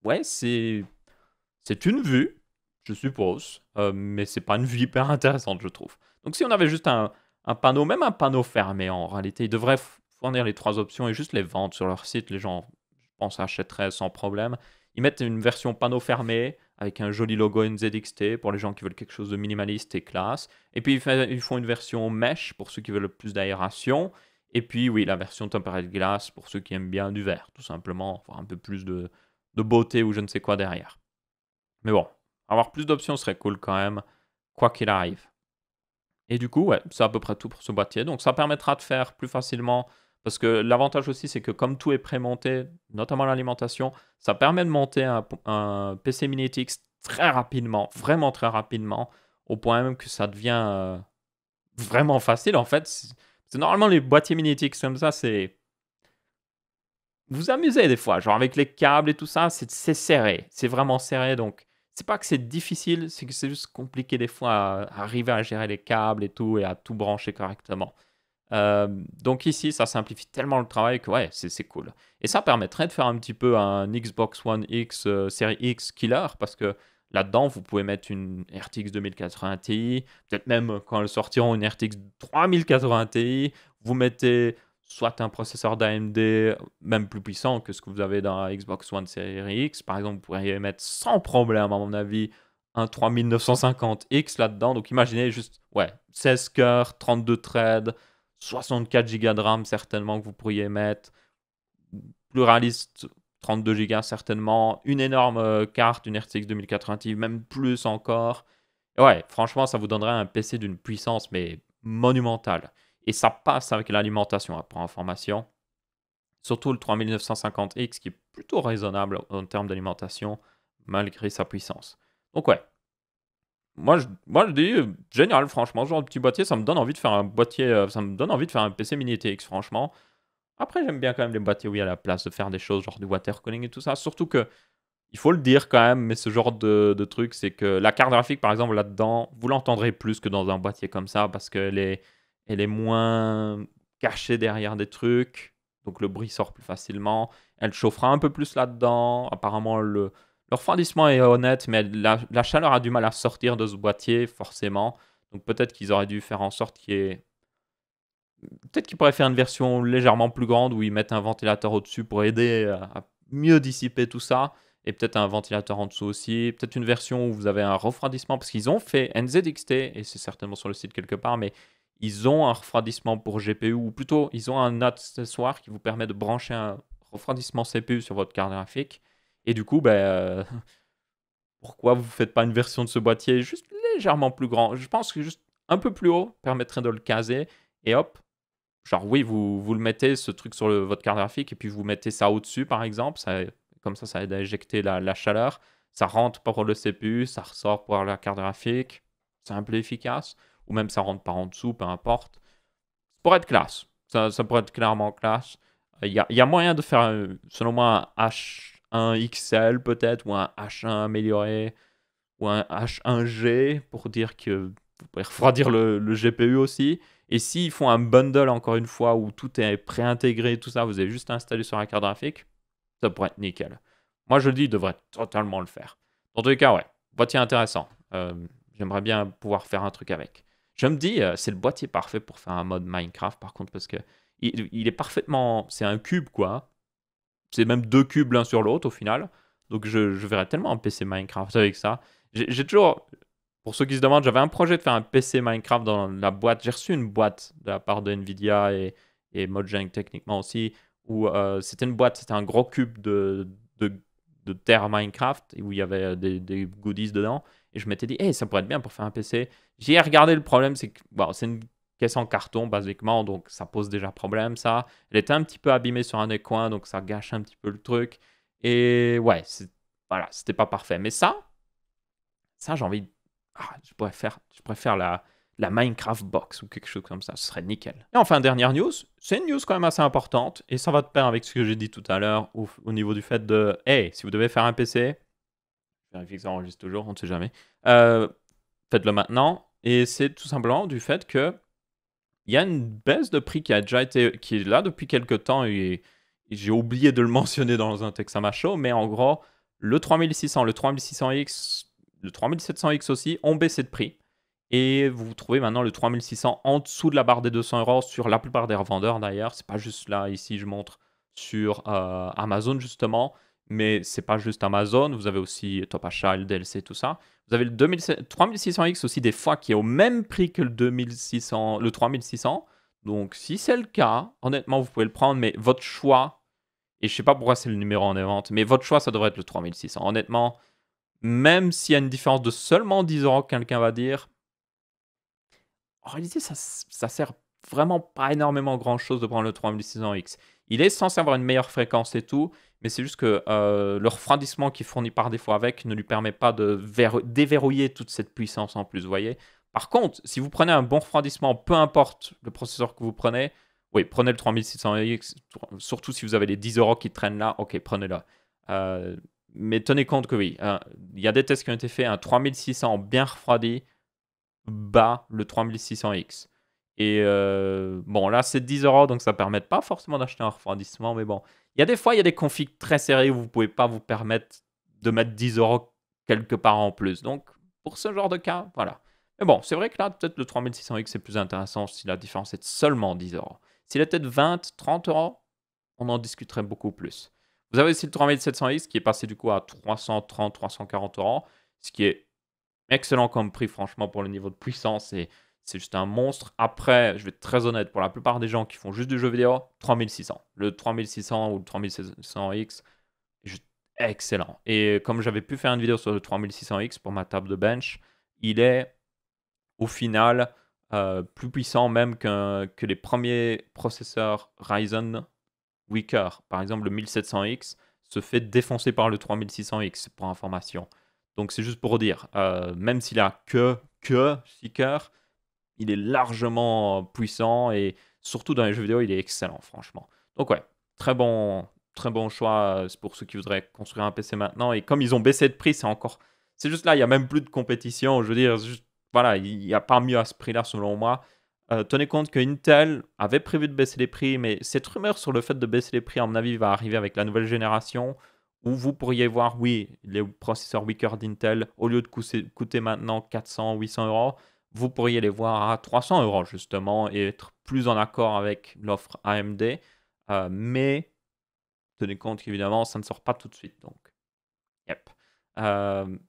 Speaker 1: ouais c'est une vue, je suppose, mais c'est pas une vue hyper intéressante, je trouve. Donc si on avait juste un panneau, même un panneau fermé en réalité, ils devraient fournir les trois options et juste les vendre sur leur site. Les gens, je pense, achèteraient sans problème. Ils mettent une version panneau fermé avec un joli logo NZXT pour les gens qui veulent quelque chose de minimaliste et classe. Et puis ils font une version mesh pour ceux qui veulent plus d'aération. Et puis oui, la version tempered glass pour ceux qui aiment bien du vert, tout simplement, avoir un peu plus de beauté ou je ne sais quoi derrière. Mais bon, avoir plus d'options serait cool quand même, quoi qu'il arrive. Et du coup, ouais, c'est à peu près tout pour ce boîtier. Donc ça permettra de faire plus facilement, parce que l'avantage aussi, c'est que comme tout est prémonté, notamment l'alimentation, ça permet de monter un PC Minitix très rapidement, vraiment très rapidement, au point même que ça devient vraiment facile en fait. Normalement les boîtiers Minitix comme ça, c'est... Vous vous amusez des fois, genre avec les câbles et tout ça, c'est serré, c'est vraiment serré, donc c'est pas que c'est difficile, c'est que c'est juste compliqué des fois à arriver à gérer les câbles et tout et à tout brancher correctement. Donc ici, ça simplifie tellement le travail que ouais, c'est cool. Et ça permettrait de faire un petit peu un Xbox One X série X killer parce que là-dedans, vous pouvez mettre une RTX 2080 Ti, peut-être même quand elles sortiront une RTX 3080 Ti, vous mettez soit un processeur d'AMD même plus puissant que ce que vous avez dans la Xbox One série X. Par exemple, vous pourriez mettre sans problème, à mon avis, un 3950X là-dedans. Donc imaginez juste, ouais, 16 cœurs, 32 threads, 64 Go de RAM certainement que vous pourriez mettre, plus réaliste 32 Go certainement, une énorme carte, une RTX 2080 Ti, même plus encore. Et ouais, franchement, ça vous donnerait un PC d'une puissance mais monumentale. Et ça passe avec l'alimentation, pour information. Surtout le 3950X qui est plutôt raisonnable en termes d'alimentation malgré sa puissance. Donc ouais, moi, je dis génial, franchement, ce genre de petit boîtier, ça me donne envie de faire un boîtier, ça me donne envie de faire un PC mini TX, franchement. Après, j'aime bien quand même les boîtiers où il y a la place de faire des choses, genre du water cooling et tout ça. Surtout que, il faut le dire quand même, mais ce genre de truc, c'est que la carte graphique, par exemple, là-dedans, vous l'entendrez plus que dans un boîtier comme ça, parce elle est moins cachée derrière des trucs, donc le bruit sort plus facilement. Elle chauffera un peu plus là-dedans. Apparemment, le refroidissement est honnête, mais la chaleur a du mal à sortir de ce boîtier, forcément. Donc peut-être qu'ils auraient dû faire en sorte qu'il y ait... Peut-être qu'ils pourraient faire une version légèrement plus grande où ils mettent un ventilateur au-dessus pour aider à mieux dissiper tout ça. Et peut-être un ventilateur en dessous aussi. Peut-être une version où vous avez un refroidissement, parce qu'ils ont fait NZXT, et c'est certainement sur le site quelque part, mais ils ont un refroidissement pour GPU, ou plutôt, ils ont un accessoire qui vous permet de brancher un refroidissement CPU sur votre carte graphique. Et du coup, pourquoi vous ne faites pas une version de ce boîtier juste légèrement plus grand? Je pense que juste un peu plus haut permettrait de le caser. Et hop, genre oui, vous le mettez, ce truc sur votre carte graphique, et puis vous mettez ça au-dessus, par exemple. Ça Comme ça aide à éjecter la chaleur. Ça rentre par le CPU, ça ressort par la carte graphique. Simple et efficace. Ou même ça rentre par en dessous, peu importe. Ça pourrait être classe. Ça pourrait être clairement classe. Il y a moyen de faire, selon moi, un H1 XL peut-être, ou un H1 amélioré, ou un H1G, pour dire que vous pouvez refroidir le GPU aussi. Et s'ils font un bundle, encore une fois, où tout est préintégré, tout ça, vous avez juste installé sur la carte graphique, ça pourrait être nickel. Moi, je le dis, ils devraient totalement le faire. Dans tous les cas, ouais, boîtier intéressant. J'aimerais bien pouvoir faire un truc avec. Je me dis, c'est le boîtier parfait pour faire un mode Minecraft, par contre, parce que il est parfaitement... C'est un cube, quoi. C'est même 2 cubes l'un sur l'autre, au final. Donc, je verrais tellement un PC Minecraft avec ça. J'ai toujours... Pour ceux qui se demandent, j'avais un projet de faire un PC Minecraft dans la boîte. J'ai reçu une boîte de la part de Nvidia et Mojang techniquement aussi, où c'était une boîte, c'était un gros cube de terre Minecraft, où il y avait des goodies dedans. Et je m'étais dit, hey, ça pourrait être bien pour faire un PC. J'y ai regardé, le problème, c'est que bon, c'est une caisse en carton, basiquement, donc ça pose déjà problème, ça. Elle était un petit peu abîmée sur un des coins, donc ça gâche un petit peu le truc. Et ouais, voilà, c'était pas parfait. Mais ça j'ai envie de... je pourrais faire la Minecraft Box ou quelque chose comme ça. Ce serait nickel. Et enfin, dernière news. C'est une news quand même assez importante. Et ça va de pair avec ce que j'ai dit tout à l'heure au niveau du fait de... Hey, si vous devez faire un PC, vérifiez que ça enregistre toujours, on ne sait jamais. Faites-le maintenant. Et c'est tout simplement du fait que il y a une baisse de prix qui est là depuis quelques temps. Et j'ai oublié de le mentionner dans un Texama Show. Mais en gros, le 3600, le 3600X... Le 3700X aussi ont baissé de prix. Et vous trouvez maintenant le 3600 en dessous de la barre des 200 euros sur la plupart des revendeurs d'ailleurs. C'est pas juste là, ici je montre sur Amazon justement. Mais c'est pas juste Amazon. Vous avez aussi Top Achat, le DLC, tout ça. Vous avez le 3600X aussi des fois qui est au même prix que le 2600, le 3600. Donc si c'est le cas, honnêtement vous pouvez le prendre. Mais votre choix, et je sais pas pourquoi c'est le numéro en vente, mais votre choix ça devrait être le 3600. Honnêtement, même s'il y a une différence de seulement 10 euros, quelqu'un va dire, en réalité, ça sert vraiment pas énormément grand-chose de prendre le 3600X. Il est censé avoir une meilleure fréquence et tout, mais c'est juste que le refroidissement qui est fourni par défaut avec ne lui permet pas de déverrouiller toute cette puissance en plus, vous voyez. Par contre, si vous prenez un bon refroidissement, peu importe le processeur que vous prenez, oui, prenez le 3600X, surtout si vous avez les 10 euros qui traînent là, ok, prenez-le. Mais tenez compte que oui, il y a des tests qui ont été faits, un 3600 bien refroidi bat le 3600X. Et bon, là c'est 10 euros, donc ça ne permet pas forcément d'acheter un refroidissement, mais bon. Il y a des fois, il y a des configs très serrés où vous ne pouvez pas vous permettre de mettre 10 euros quelque part en plus. Donc, pour ce genre de cas, voilà. Mais bon, c'est vrai que là, peut-être le 3600X est plus intéressant si la différence est de seulement 10 euros. S'il était de 20, 30 euros, on en discuterait beaucoup plus. Vous avez aussi le 3700X qui est passé du coup à 330, 340 euros, ce qui est excellent comme prix, franchement, pour le niveau de puissance. Et c'est juste un monstre. Après, je vais être très honnête, pour la plupart des gens qui font juste du jeu vidéo, 3600. Le 3600 ou le 3600X est juste excellent. Et comme j'avais pu faire une vidéo sur le 3600X pour ma table de bench, il est au final plus puissant même que les premiers processeurs Ryzen weaker. Par exemple, le 1700X se fait défoncer par le 3600X, pour information. Donc c'est juste pour dire, même s'il a que 6 cœurs, il est largement puissant et surtout dans les jeux vidéo, il est excellent, franchement. Donc ouais, très bon choix pour ceux qui voudraient construire un PC maintenant. Et comme ils ont baissé de prix, c'est juste là, il n'y a même plus de compétition. Je veux dire, juste, voilà, il n'y a pas mieux à ce prix-là, selon moi. Tenez compte que Intel avait prévu de baisser les prix, mais cette rumeur sur le fait de baisser les prix, à mon avis, va arriver avec la nouvelle génération, où vous pourriez voir, oui, les processeurs weaker d'Intel, au lieu de coûter maintenant 400, 800 euros, vous pourriez les voir à 300 euros, justement, et être plus en accord avec l'offre AMD. Mais tenez compte qu'évidemment, ça ne sort pas tout de suite. Donc, yep.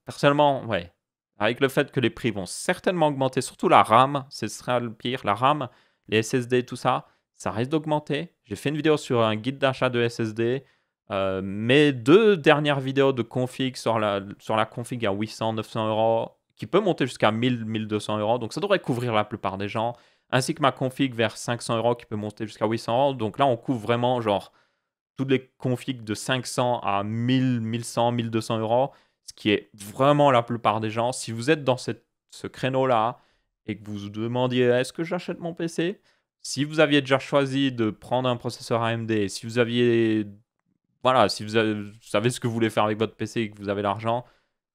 Speaker 1: Personnellement, ouais. Avec le fait que les prix vont certainement augmenter, surtout la RAM, ce sera le pire. La RAM, les SSD, tout ça, ça risque d'augmenter. J'ai fait une vidéo sur un guide d'achat de SSD. Mes 2 dernières vidéos de config sur la config à 800, 900 euros, qui peut monter jusqu'à 1000, 1200 euros. Donc ça devrait couvrir la plupart des gens. Ainsi que ma config vers 500 euros qui peut monter jusqu'à 800 euros. Donc là, on couvre vraiment genre toutes les configs de 500 à 1000, 1100, 1200 euros, ce qui est vraiment la plupart des gens. Si vous êtes dans ce créneau-là et que vous vous demandiez est-ce que j'achète mon PC, si vous aviez déjà choisi de prendre un processeur AMD, si vous aviez, voilà, si vous savez ce que vous voulez faire avec votre PC et que vous avez l'argent,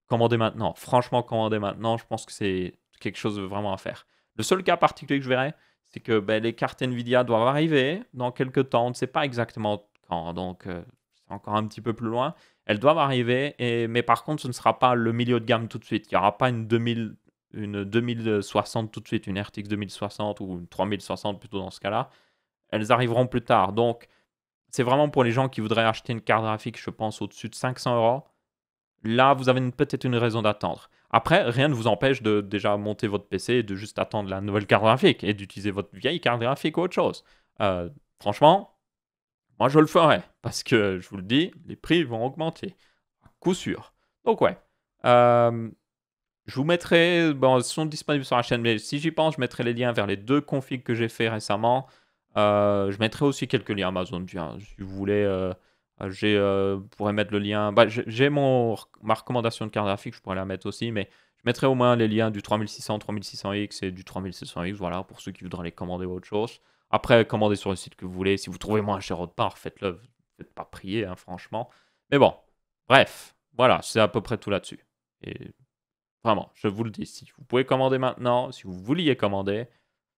Speaker 1: commandez maintenant. Franchement, commandez maintenant. Je pense que c'est quelque chose de vraiment à faire. Le seul cas particulier que je verrais, c'est que les cartes Nvidia doivent arriver dans quelques temps. On ne sait pas exactement quand, donc c'est encore un petit peu plus loin. Elles doivent arriver, mais par contre, ce ne sera pas le milieu de gamme tout de suite. Il n'y aura pas une 2060 tout de suite, une RTX 2060 ou une 3060 plutôt dans ce cas-là. Elles arriveront plus tard. Donc, c'est vraiment pour les gens qui voudraient acheter une carte graphique, je pense, au-dessus de 500 euros. Là, vous avez peut-être une raison d'attendre. Après, rien ne vous empêche de déjà monter votre PC et de juste attendre la nouvelle carte graphique et d'utiliser votre vieille carte graphique ou autre chose. Franchement, moi je le ferai parce que je vous le dis, les prix vont augmenter, à coup sûr. Donc ouais, je vous mettrai, bon, ils sont disponibles sur la chaîne, mais si j'y pense, je mettrai les liens vers les 2 configs que j'ai fait récemment. Je mettrai aussi quelques liens Amazon, tiens, si vous voulez. Je pourrais mettre le lien. J'ai ma recommandation de carte graphique, je pourrais la mettre aussi, mais je mettrai au moins les liens du 3600, 3600X et du 3600X, voilà, pour ceux qui voudraient les commander ou autre chose. Après, commandez sur le site que vous voulez. Si vous trouvez moins cher autre part, faites-le. Faites pas prier, hein, franchement. Mais bon, bref, voilà, c'est à peu près tout là-dessus. Et vraiment, je vous le dis, si vous pouvez commander maintenant, si vous vouliez commander,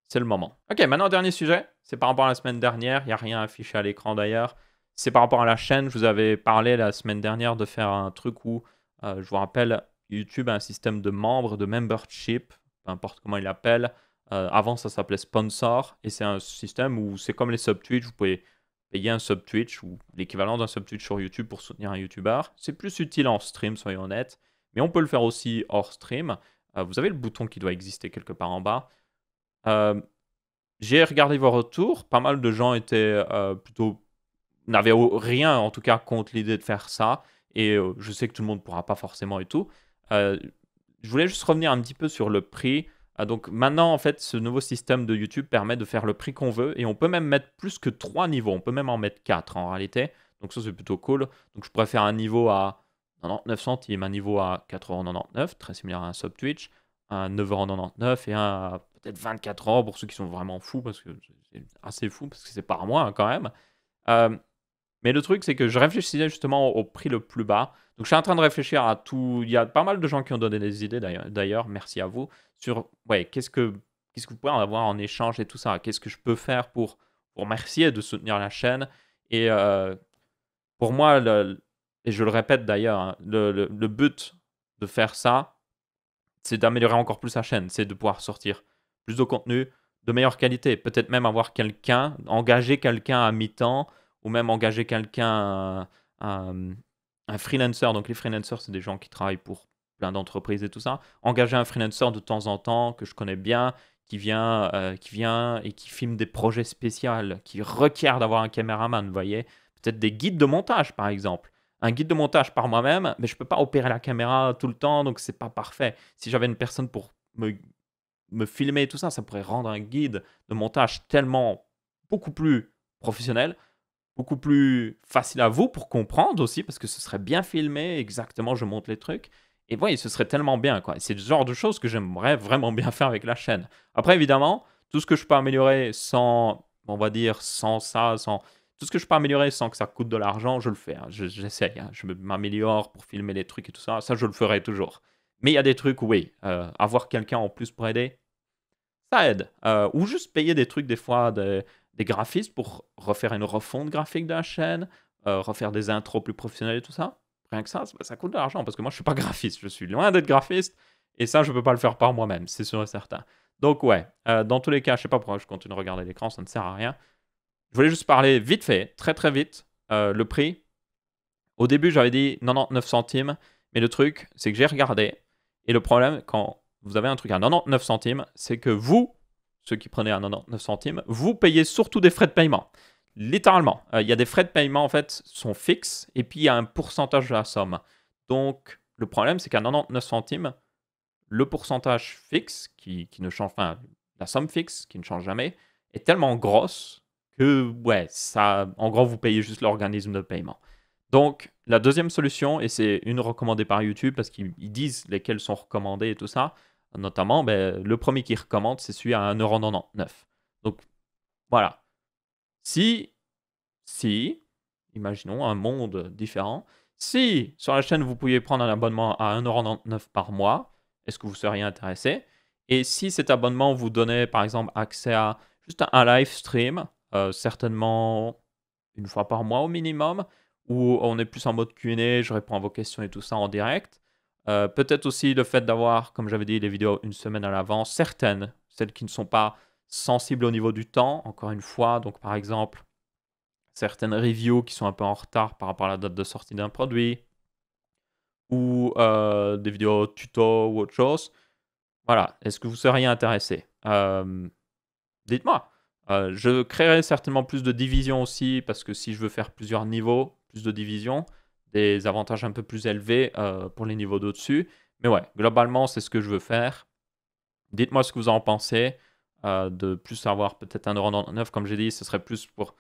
Speaker 1: c'est le moment. Ok, maintenant, dernier sujet. C'est par rapport à la semaine dernière. Il n'y a rien affiché à l'écran d'ailleurs. C'est par rapport à la chaîne. Je vous avais parlé la semaine dernière de faire un truc où, je vous rappelle, YouTube a un système de membres, de membership, peu importe comment il l'appelle. Avant, ça s'appelait sponsor. Et c'est un système où c'est comme les sub-Twitch. Vous pouvez payer un sub-Twitch ou l'équivalent d'un sub-Twitch sur YouTube pour soutenir un YouTuber. C'est plus utile en stream, soyons honnêtes. Mais on peut le faire aussi hors stream. Vous avez le bouton qui doit exister quelque part en bas. J'ai regardé vos retours. Pas mal de gens étaient plutôt n'avait rien en tout cas contre l'idée de faire ça. Et je sais que tout le monde ne pourra pas forcément et tout. Je voulais juste revenir un petit peu sur le prix. Donc maintenant, en fait, ce nouveau système de YouTube permet de faire le prix qu'on veut. Et on peut même mettre plus que 3 niveaux. On peut même en mettre 4 en réalité. Donc ça, c'est plutôt cool. Donc je pourrais faire un niveau à 99 centimes, un niveau à 4,99 €, très similaire à un sub Twitch, un 9,99 € et un à peut-être 24 € pour ceux qui sont vraiment fous, parce que c'est assez fou, parce que c'est par mois hein, quand même. Mais le truc, c'est que je réfléchissais justement au prix le plus bas. Donc, je suis en train de réfléchir à tout. Il y a pas mal de gens qui ont donné des idées, d'ailleurs, merci à vous, sur ouais, qu'est-ce que vous pouvez en avoir en échange et tout ça. Qu'est-ce que je peux faire pour remercier de soutenir la chaîne. Et pour moi, et je le répète d'ailleurs, hein, le but de faire ça, c'est d'améliorer encore plus la chaîne. C'est de pouvoir sortir plus de contenu de meilleure qualité. Peut-être même avoir quelqu'un, engager quelqu'un à mi-temps ou même engager quelqu'un, un freelancer. Donc les freelancers, c'est des gens qui travaillent pour plein d'entreprises et tout ça. Engager un freelancer de temps en temps que je connais bien, qui vient et qui filme des projets spéciaux, qui requièrent d'avoir un caméraman, vous voyez. Peut-être des guides de montage, par exemple. Un guide de montage par moi-même, mais je ne peux pas opérer la caméra tout le temps, donc c'est pas parfait. Si j'avais une personne pour me filmer et tout ça, ça pourrait rendre un guide de montage tellement beaucoup plus professionnel, beaucoup plus facile à vous pour comprendre aussi, parce que ce serait bien filmé, exactement, je monte les trucs. Et oui, ce serait tellement bien, quoi. C'est le genre de choses que j'aimerais vraiment bien faire avec la chaîne. Après, évidemment, tout ce que je peux améliorer sans, on va dire, sans ça, sans... Tout ce que je peux améliorer sans que ça coûte de l'argent, je le fais. Hein. J'essaye. Hein. Je m'améliore pour filmer les trucs et tout ça. Ça, je le ferai toujours. Mais il y a des trucs, oui. Avoir quelqu'un en plus pour aider, ça aide. Ou juste payer des trucs, des fois, des graphistes pour refaire une refonte graphique de la chaîne, refaire des intros plus professionnelles et tout ça. Rien que ça coûte de l'argent parce que moi, je suis pas graphiste. Je suis loin d'être graphiste et ça, je peux pas le faire par moi-même, c'est sûr et certain. Donc, ouais, dans tous les cas, je sais pas pourquoi je continue de regarder l'écran, ça ne sert à rien. Je voulais juste parler vite fait, très très vite, le prix. Au début, j'avais dit 99 centimes, mais le truc, c'est que j'ai regardé et le problème, quand vous avez un truc à 99 centimes, c'est que vous, ceux qui prenaient à 99 centimes, vous payez surtout des frais de paiement. Littéralement, il y a des frais de paiement en fait sont fixes et puis il y a un pourcentage de la somme. Donc le problème c'est qu'à 99 centimes, le pourcentage fixe qui ne change, enfin la somme fixe qui ne change jamais est tellement grosse que, ouais, ça, en gros, vous payez juste l'organisme de paiement. Donc, la deuxième solution, et c'est une recommandée par YouTube, parce qu'ils disent lesquelles sont recommandées et tout ça, notamment, ben, le premier qu'ils recommandent, c'est celui à 1,99 €. Donc, voilà. Si, imaginons un monde différent, si sur la chaîne vous pouviez prendre un abonnement à 1,99 € par mois, est-ce que vous seriez intéressé? Et si cet abonnement vous donnait par exemple accès à juste un live stream, certainement une fois par mois au minimum, où on est plus en mode Q&A, je réponds à vos questions et tout ça en direct. Peut-être aussi le fait d'avoir, comme j'avais dit, les vidéos une semaine à l'avance, certaines, celles qui ne sont pas sensibles au niveau du temps, encore une fois, donc par exemple certaines reviews qui sont un peu en retard par rapport à la date de sortie d'un produit, ou des vidéos tuto ou autre chose. Voilà, est-ce que vous seriez intéressé? Dites-moi. Je créerai certainement plus de divisions aussi, parce que si je veux faire plusieurs niveaux, plus de divisions, des avantages un peu plus élevés pour les niveaux d'au-dessus. Mais ouais, globalement, c'est ce que je veux faire. Dites-moi ce que vous en pensez. De plus avoir peut-être 1,99 €, comme j'ai dit, ce serait plus pour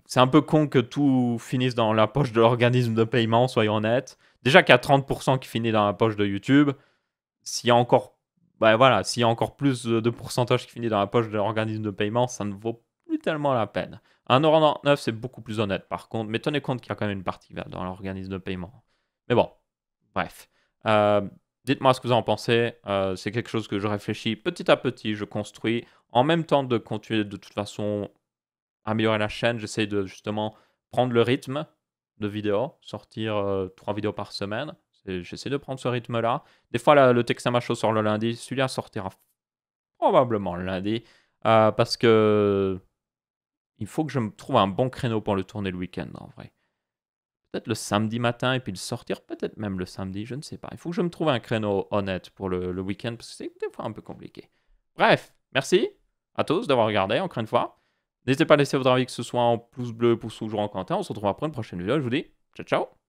Speaker 1: c'est un peu con que tout finisse dans la poche de l'organisme de paiement, soyons honnêtes. Déjà qu'il y a 30% qui finit dans la poche de YouTube, s'il y a encore, bah voilà, s'il y a encore plus de pourcentage qui finit dans la poche de l'organisme de paiement, ça ne vaut plus tellement la peine. 1,99 €, c'est beaucoup plus honnête par contre, mais tenez compte qu'il y a quand même une partie qui va dans l'organisme de paiement. Mais bon, bref. Euh, Dites-moi ce que vous en pensez. C'est quelque chose que je réfléchis petit à petit, je construis. En même temps de continuer de toute façon améliorer la chaîne, j'essaie de justement prendre le rythme de vidéos, sortir 3 vidéos par semaine. J'essaie de prendre ce rythme-là. Des fois, le Texama Show sort le lundi. Celui-là sortira probablement le lundi. Parce que il faut que je me trouve un bon créneau pour le tourner le week-end, en vrai. Peut-être le samedi matin et puis le sortir, peut-être même le samedi, je ne sais pas. Il faut que je me trouve un créneau honnête pour le week-end parce que c'est des fois un peu compliqué. Bref, merci à tous d'avoir regardé encore une fois. N'hésitez pas à laisser votre avis, que ce soit en pouce bleu, pouce rouge ou en commentaire. On se retrouvera pour une prochaine vidéo. Je vous dis ciao ciao.